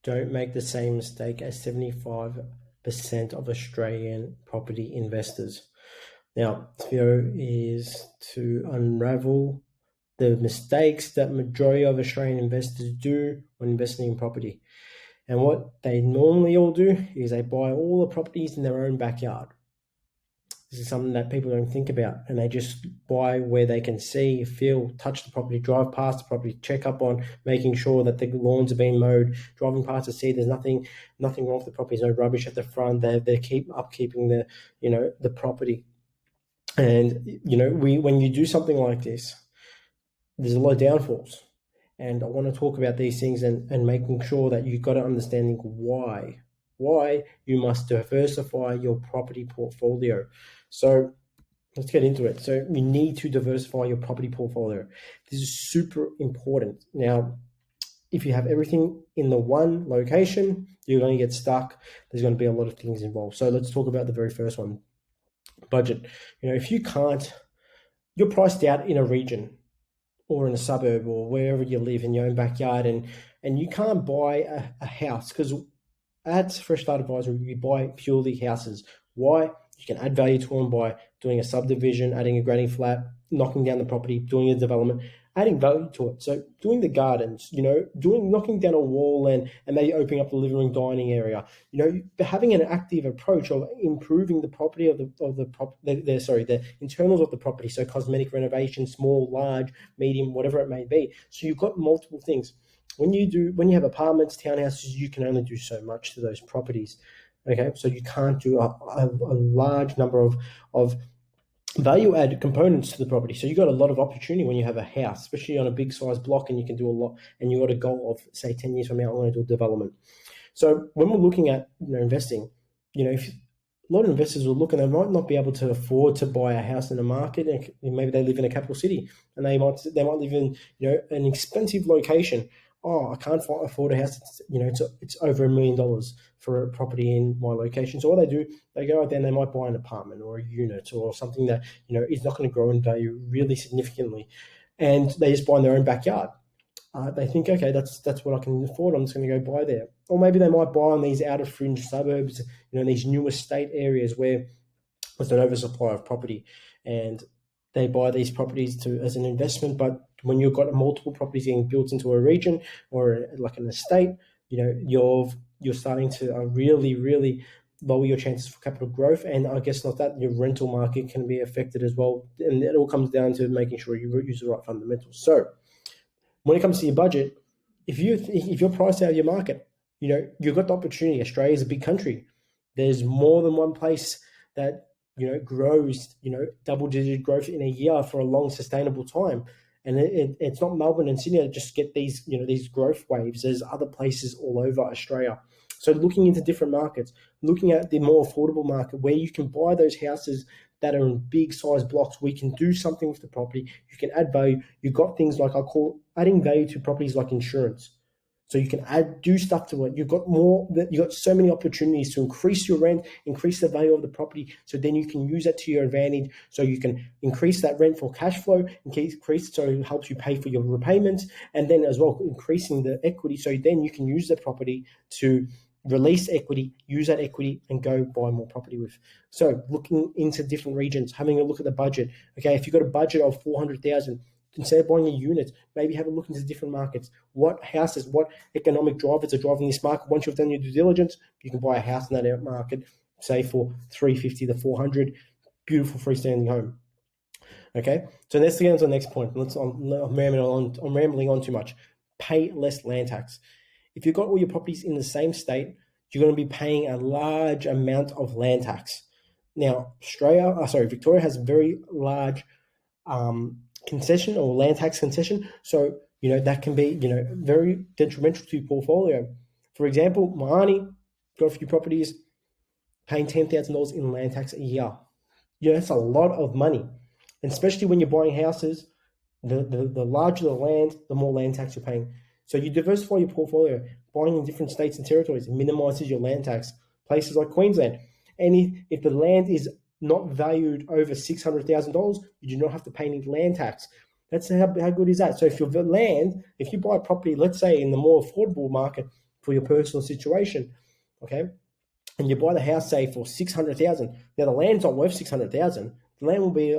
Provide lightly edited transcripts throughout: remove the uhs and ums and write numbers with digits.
don't make the same mistake as 75% of Australian property investors. Now, this video is to unravel the mistakes that majority of Australian investors do when investing in property. And what they normally all do is they buy all the properties in their own backyard. This is something that people don't think about, and they just buy where they can see, feel, touch the property, drive past the property, check up on making sure that the lawns are being mowed, driving past to see there's nothing wrong with the property, there's no rubbish at the front, they keep upkeeping the property. And when you do something like this, there's a lot of downfalls. And I want to talk about these things and making sure that you've got an understanding why you must diversify your property portfolio. So let's get into it. So you need to diversify your property portfolio. This is super important. Now, if you have everything in the one location, you're going to get stuck. There's going to be a lot of things involved. So let's talk about the very first one, budget. If you can't, you're priced out in a region or in a suburb or wherever you live in your own backyard, and you can't buy a house, because at Fresh Start Advisory, we buy purely houses. Why? You can add value to them by doing a subdivision, adding a granny flat, knocking down the property, doing a development, adding value to it. So doing the gardens, knocking down a wall and maybe opening up the living room dining area, having an active approach of improving the property the internals of the property. So cosmetic renovation, small, large, medium, whatever it may be. So you've got multiple things. When you have apartments, townhouses, you can only do so much to those properties. Okay, so you can't do a large number of value-add components to the property. So you got a lot of opportunity when you have a house, especially on a big size block, and you can do a lot, and you got a goal of, say, 10 years from now, I want to do development. So when we're looking at investing, if a lot of investors will look and they might not be able to afford to buy a house in the market, and maybe they live in a capital city and they might live in an expensive location. I can't afford a house. It's over $1 million for a property in my location. So what they do, they go out there and they might buy an apartment or a unit or something that is not going to grow in value really significantly, and they just buy in their own backyard. They think, okay, that's what I can afford. I'm just going to go buy there. Or maybe they might buy in these outer fringe suburbs, these new estate areas where there's an oversupply of property, and they buy these properties as an investment. But when you've got multiple properties getting built into a region or like an estate, you're starting to really, really lower your chances for capital growth. And I guess not that, your rental market can be affected as well. And it all comes down to making sure you use the right fundamentals. So when it comes to your budget, if you're priced out of your market, you've got the opportunity. Australia is a big country. There's more than one place that grows, double-digit growth in a year for a long, sustainable time. And it's not Melbourne and Sydney that just get these, these growth waves. There's other places all over Australia. So looking into different markets, looking at the more affordable market where you can buy those houses that are in big size blocks, where you can do something with the property, you can add value. You've got things like, I call adding value to properties like insurance. So you can do stuff to it. You've got so many opportunities to increase your rent, increase the value of the property. So then you can use that to your advantage. So you can increase that rent for cash flow, increase so it helps you pay for your repayments, and then as well increasing the equity. So then you can use the property to release equity, use that equity, and go buy more property with. So looking into different regions, having a look at the budget. Okay, if you've got a budget of 400,000. Instead of buying a unit, maybe have a look into different markets. What houses, what economic drivers are driving this market? Once you've done your due diligence, you can buy a house in that market, say for 350 to 400, beautiful freestanding home. Okay, so let's get on to the next point. I'm rambling on too much. Pay less land tax. If you've got all your properties in the same state, you're going to be paying a large amount of land tax. Now, Victoria has a very large concession or land tax concession. So, that can be, very detrimental to your portfolio. For example, my auntie got a few properties paying $10,000 in land tax a year. That's a lot of money. And especially when you're buying houses, the larger the land, the more land tax you're paying. So you diversify your portfolio, buying in different states and territories. It minimizes your land tax. Places like Queensland. And if the land is not valued over $600,000, you do not have to pay any land tax. That's how good is that? So if you buy a property, let's say in the more affordable market, for your personal situation, okay? And you buy the house, say, for 600,000. Now the land's not worth 600,000. The land will be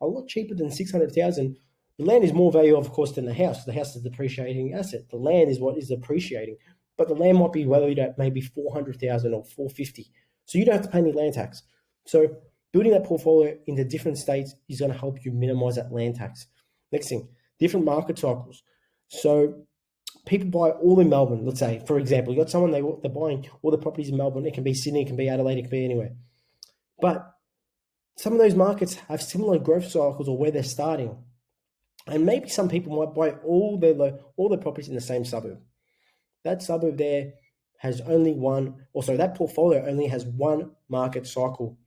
a lot cheaper than 600,000. The land is more value, of course, than the house. The house is a depreciating asset. The land is what is appreciating, but the land might be valued at maybe 400,000 or 450. So you don't have to pay any land tax. So building that portfolio into different states is going to help you minimize that land tax. Next thing, different market cycles. So people buy all in Melbourne, let's say, for example. You got someone, they're buying all the properties in Melbourne. It can be Sydney, it can be Adelaide, it can be anywhere. But some of those markets have similar growth cycles or where they're starting. And maybe some people might buy all their properties in the same suburb. That suburb there has only that portfolio only has one market cycle.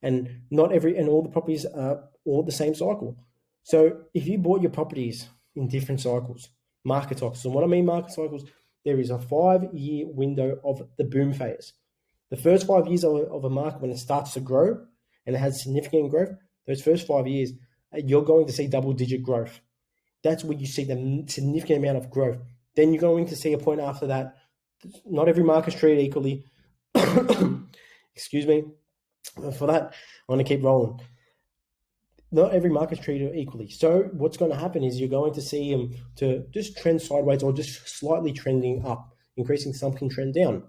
And all the properties are all the same cycle. So if you bought your properties in different cycles, market cycles, and what I mean market cycles, there is a 5-year window of the boom phase. The first 5 years of a market, when it starts to grow and it has significant growth, those first 5 years, you're going to see double-digit growth. That's where you see the significant amount of growth. Then you're going to see a point after that. Not every market is treated equally. Excuse me. For that, I want to keep rolling. Not every market is treated equally. So what's going to happen is you're going to see them to just trend sideways or just slightly trending up, increasing, some can trend down.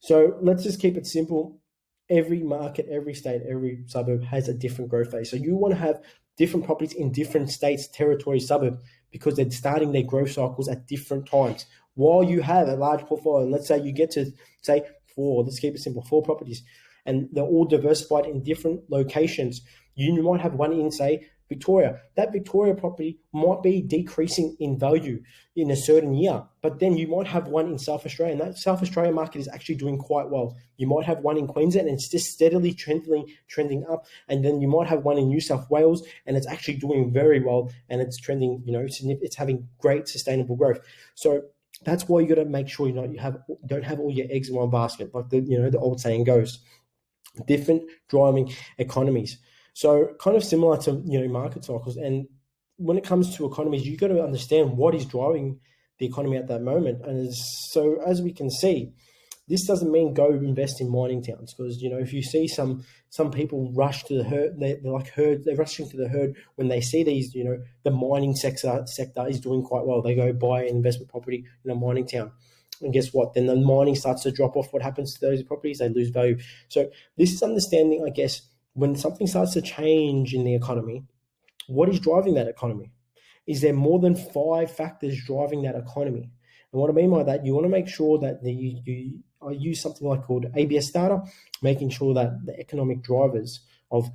So let's just keep it simple. Every market, every state, every suburb has a different growth phase. So you want to have different properties in different states, territories, suburbs, because they're starting their growth cycles at different times. While you have a large portfolio, and let's say you get to, say, let's keep it simple, 4 properties, and they're all diversified in different locations. You might have one in, say, Victoria. That Victoria property might be decreasing in value in a certain year, but then you might have one in South Australia, and that South Australia market is actually doing quite well. You might have one in Queensland, and it's just steadily trending up, and then you might have one in New South Wales, and it's actually doing very well, and it's trending, it's having great sustainable growth. So that's why you got to make sure you don't have all your eggs in one basket, like the old saying goes. Different driving economies. So kind of similar to market cycles. And when it comes to economies, you got to understand what is driving the economy at that moment. And so as we can see, this doesn't mean go invest in mining towns, because if you see some people rush to the herd, they're rushing to the herd when they see these, the mining sector is doing quite well. They go buy an investment property in a mining town. And guess what? Then the mining starts to drop off. What happens to those properties? They lose value. So this is understanding, I guess, when something starts to change in the economy, what is driving that economy? Is there more than 5 factors driving that economy? And what I mean by that, you want to make sure that you use something called ABS data, making sure that the economic drivers of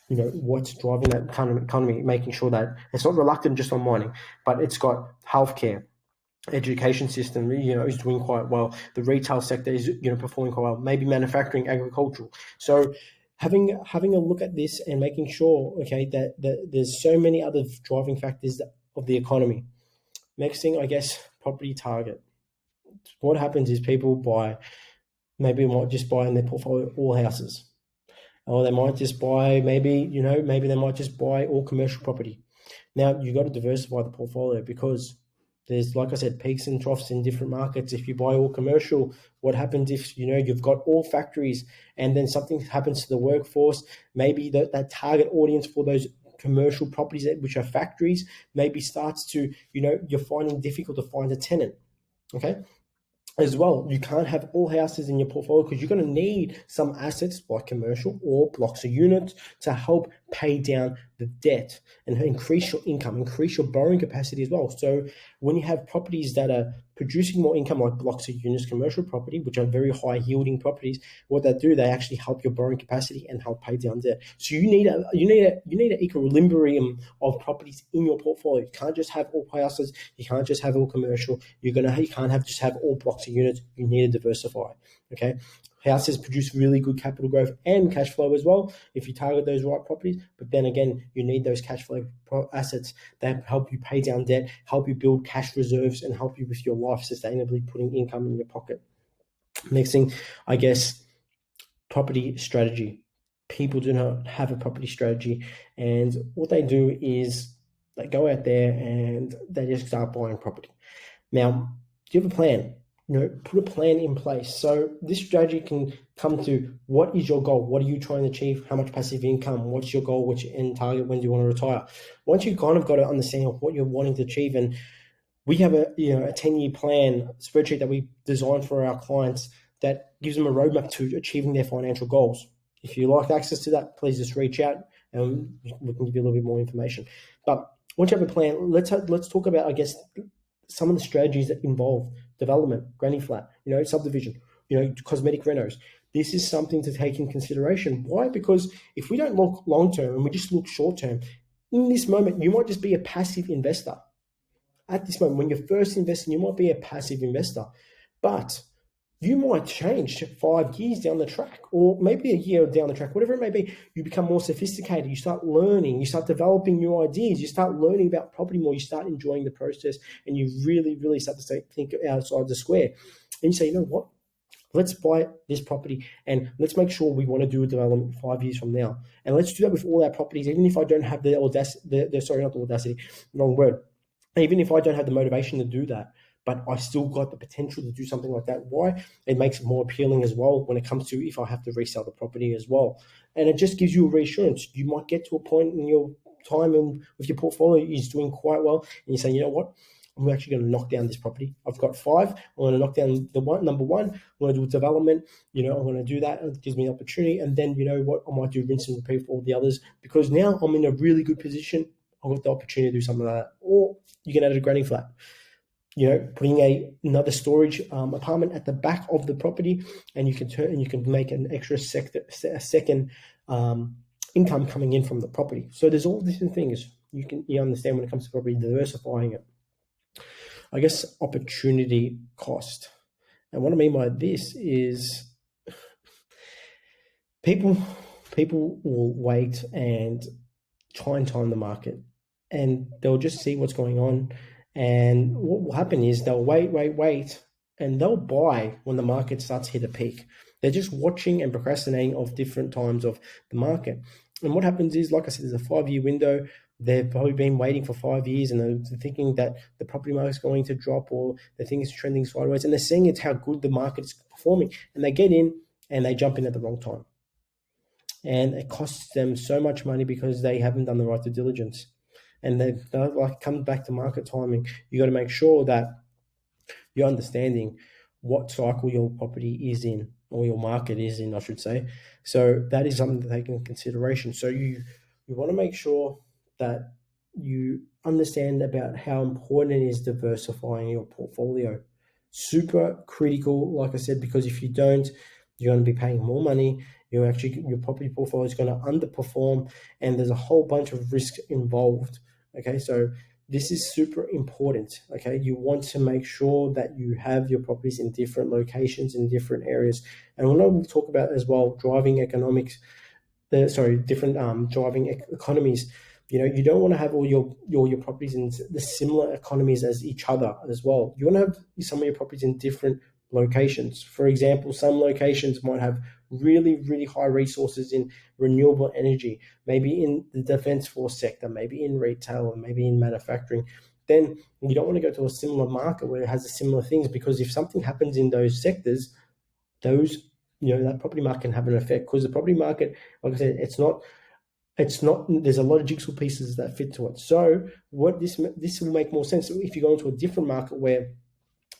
what's driving that economy, making sure that it's not reluctant just on mining, but it's got healthcare, education system, is doing quite well. The retail sector is, performing quite well. Maybe manufacturing, agricultural. So having a look at this and making sure, okay, that there's so many other driving factors of the economy. Next thing, I guess, property target. What happens is people might just buy in their portfolio all houses, or they might just buy maybe they might just buy all commercial property. Now you got to diversify the portfolio, because there's, like I said, peaks and troughs in different markets. If you buy all commercial, what happens if you've got all factories and then something happens to the workforce? Maybe that target audience for those commercial properties, which are factories, maybe starts to, you're finding difficult to find a tenant. Okay. As well, you can't have all houses in your portfolio, because you're going to need some assets like commercial or blocks of units to help pay down the debt and increase your income, increase your borrowing capacity as well. So when you have properties that are producing more income, like blocks of units, commercial property, which are very high yielding properties, what they do, they actually help your borrowing capacity and help pay down debt. So you need an equilibrium of properties in your portfolio. You can't just have all houses. You can't just have all commercial. You can't just have all blocks of units. You need to diversify. Okay. Houses produce really good capital growth and cash flow as well if you target those right properties. But then again, you need those cash flow assets that help you pay down debt, help you build cash reserves, and help you with your life sustainably, putting income in your pocket. Next thing, I guess, property strategy. People do not have a property strategy, and what they do is they go out there and they just start buying property. Now, do you have a plan? put a plan in place. So this strategy can come to, what is your goal? What are you trying to achieve? How much passive income? What's your goal? What's your end target? When do you want to retire? Once you kind of got to understand what you're wanting to achieve, and we have a 10-year plan spreadsheet that we design for our clients that gives them a roadmap to achieving their financial goals. If you like access to that, please just reach out and we can give you a little bit more information. But once you have a plan, let's talk about, I guess, some of the strategies that involve development, granny flat, subdivision, cosmetic renos. This is something to take in consideration. Why? Because if we don't look long term and we just look short term, in this moment, you might just be a passive investor. At this moment, when you're first investing, you might be a passive investor, but you might change 5 years down the track, or maybe a year down the track, whatever it may be. You become more sophisticated. You start learning. You start developing new ideas. You start learning about property more. You start enjoying the process, and you really, really start to think outside the square. And you say, you know what? Let's buy this property and let's make sure we want to do a development 5 years from now. And let's do that with all our properties, even if I don't have the audacity, sorry, not the audacity, wrong word. Even if I don't have the motivation to do that, but I still got the potential to do something like that. Why? It makes it more appealing as well when it comes to if I have to resell the property as well. And it just gives you a reassurance. You might get to a point in your time and with your portfolio is doing quite well, and you say, you know what? I'm actually going to knock down this property. I've got 5. I'm going to knock down number 1. I'm going to do a development. I'm going to do that. It gives me an opportunity. And then, you know what? I might do rinse and repeat for all the others, because now I'm in a really good position. I've got the opportunity to do something like that. Or you can add a granny flat, putting another storage apartment at the back of the property, and you can make an extra second income coming in from the property. So there's all different things you understand when it comes to property, diversifying it. I guess opportunity cost. And what I mean by this is people will wait and try and time the market, and they'll just see what's going on. And what will happen is they'll wait, and they'll buy when the market starts to hit a peak. They're just watching and procrastinating of different times of the market. And what happens is, like I said, there's a 5-year window. They've probably been waiting for 5 years, and they're thinking that the property market is going to drop, or they think it's trending sideways, and they're seeing it's how good the market is performing, and they get in and they jump in at the wrong time. And it costs them so much money because they haven't done the right due diligence. And they've come back to market timing. You got to make sure that you're understanding what cycle your property is in, or your market is in, I should say. So that is something to take into consideration. So you want to make sure that you understand about how important it is diversifying your portfolio. Super critical, like I said, because if you don't, you're going to be paying more money. Your property portfolio is going to underperform, and there's a whole bunch of risks involved. Okay, so this is super important. Okay, you want to make sure that you have your properties in different locations, in different areas. And we'll talk about as well driving economics. Driving economies. You don't want to have all your properties in the similar economies as each other as well. You want to have some of your properties in different locations. For example, some locations might have really, really high resources in renewable energy, maybe in the defense force sector, maybe in retail, or maybe in manufacturing. Then you don't want to go to a similar market where it has similar things, because if something happens in those sectors, that property market can have an effect. Because the property market, like I said, it's not, there's a lot of jigsaw pieces that fit to it. So what this will make more sense if you go into a different market where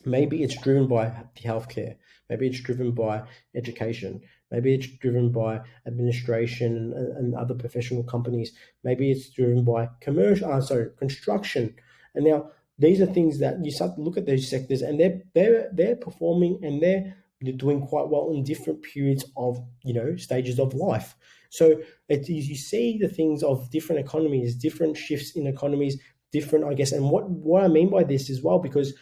maybe it's driven by the healthcare, maybe it's driven by education, maybe it's driven by administration and other professional companies, maybe it's driven by construction. And now these are things that you start to look at those sectors, and they're performing, and they're doing quite well in different periods of stages of life. So you see the things of different economies, different shifts in economies, different, I guess. And what I mean by this as well, because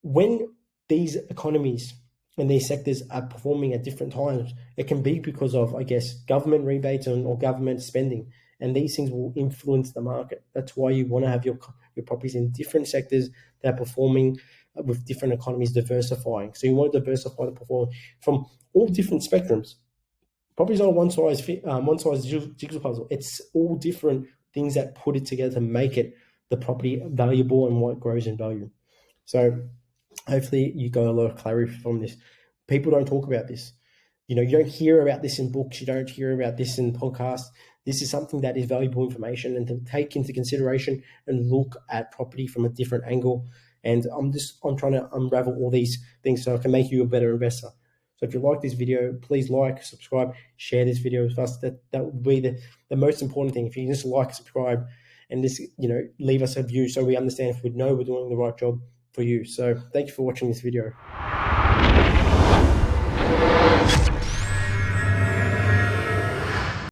when these economies and these sectors are performing at different times, it can be because of, I guess, government rebates or government spending, and these things will influence the market. That's why you want to have your properties in different sectors that are performing with different economies, diversifying. So you want to diversify the performance from all different spectrums. Property's not a one size jigsaw puzzle. It's all different things that put it together to make it the property valuable and what grows in value. So hopefully you got a lot of clarity from this. People don't talk about this. You don't hear about this in books. You don't hear about this in podcasts. This is something that is valuable information and to take into consideration and look at property from a different angle. And I'm trying to unravel all these things so I can make you a better investor. So if you like this video, please like, subscribe, share this video with us. That would be the most important thing. If you just like, subscribe, and just leave us a view so we understand if we know we're doing the right job for you. So thank you for watching this video.